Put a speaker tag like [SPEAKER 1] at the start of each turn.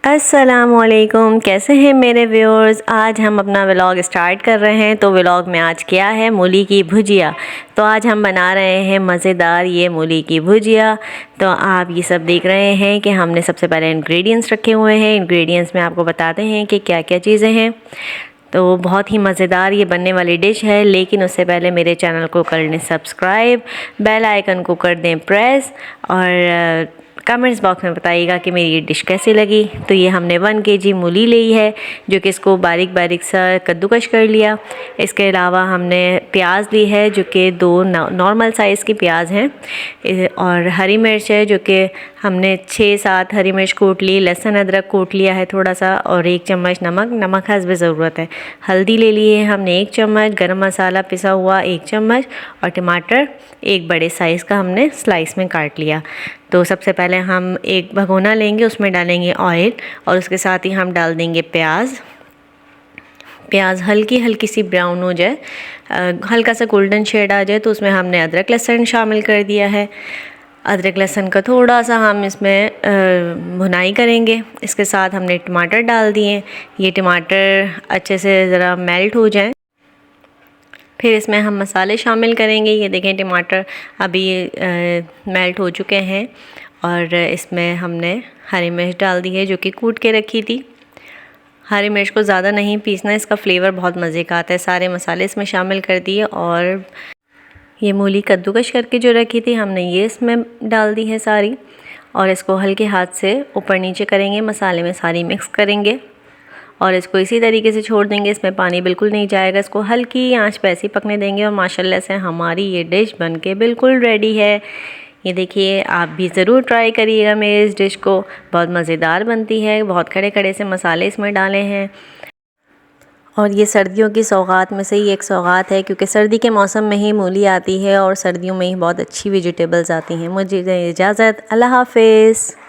[SPEAKER 1] अस्सलामुअलैकुम, कैसे हैं मेरे व्यूअर्स। आज हम अपना व्लॉग स्टार्ट कर रहे हैं। तो व्लॉग में आज क्या है, मूली की भुजिया। तो आज हम बना रहे हैं मज़ेदार ये मूली की भुजिया। तो आप ये सब देख रहे हैं कि हमने सबसे पहले इंग्रेडिएंट्स रखे हुए हैं। इंग्रेडिएंट्स में आपको बताते हैं कि क्या क्या चीज़ें हैं। तो बहुत ही मज़ेदार ये बनने वाली डिश है, लेकिन उससे पहले मेरे चैनल को कर लें सब्सक्राइब, बेल आइकन को कर दें प्रेस और कमेंट्स बॉक्स में बताइएगा कि मेरी ये डिश कैसी लगी। तो ये हमने 1 केजी मूली ली है, जो कि इसको बारीक बारीक सा कद्दूकश कर लिया। इसके अलावा हमने प्याज ली है, जो कि 2 नॉर्मल साइज़ की प्याज हैं, और हरी मिर्च है, जो कि हमने 6-7 हरी मिर्च कूट ली। लहसुन अदरक कूट लिया है थोड़ा सा, और 1 चम्मच नमक हस्ब ज़रूरत है। हल्दी ले ली है हमने 1 चम्मच, गरम मसाला पिसा हुआ 1 चम्मच, और टमाटर 1 बड़े साइज़ का हमने स्लाइस में काट लिया। तो सबसे पहले हम एक भगोना लेंगे, उसमें डालेंगे ऑयल, और उसके साथ ही हम डाल देंगे प्याज हल्की हल्की सी ब्राउन हो जाए, हल्का सा गोल्डन शेड आ जाए, तो उसमें हमने अदरक लहसुन शामिल कर दिया है। अदरक लहसुन का थोड़ा सा हम इसमें भुनाई करेंगे। इसके साथ हमने टमाटर डाल दिए। ये टमाटर अच्छे से ज़रा मेल्ट हो जाए, फिर इसमें हम मसाले शामिल करेंगे। ये देखें टमाटर अभी मेल्ट हो चुके हैं, और इसमें हमने हरी मिर्च डाल दी है, जो कि कूट के रखी थी। हरी मिर्च को ज़्यादा नहीं पीसना, इसका फ्लेवर बहुत मज़े का आता है। सारे मसाले इसमें शामिल कर दिए, और ये मूली कद्दूकश करके जो रखी थी हमने ये इसमें डाल दी है सारी, और इसको हल्के हाथ से ऊपर नीचे करेंगे, मसाले में सारी मिक्स करेंगे, और इसको इसी तरीके से छोड़ देंगे। इसमें पानी बिल्कुल नहीं जाएगा। इसको हल्की आंच पे ऐसे पकने देंगे, और माशाल्लाह से हमारी ये डिश बनके बिल्कुल रेडी है। ये देखिए, आप भी ज़रूर ट्राई करिएगा मेरे इस डिश को, बहुत मज़ेदार बनती है। बहुत खड़े खड़े से मसाले इसमें डाले हैं, और ये सर्दियों की सौगात में से ही एक सौगात है, क्योंकि सर्दी के मौसम में ही मूली आती है, और सर्दियों में ही बहुत अच्छी वेजिटेबल्स आती हैं। मुझे इजाज़त, अल्लाह हाफ़िज़।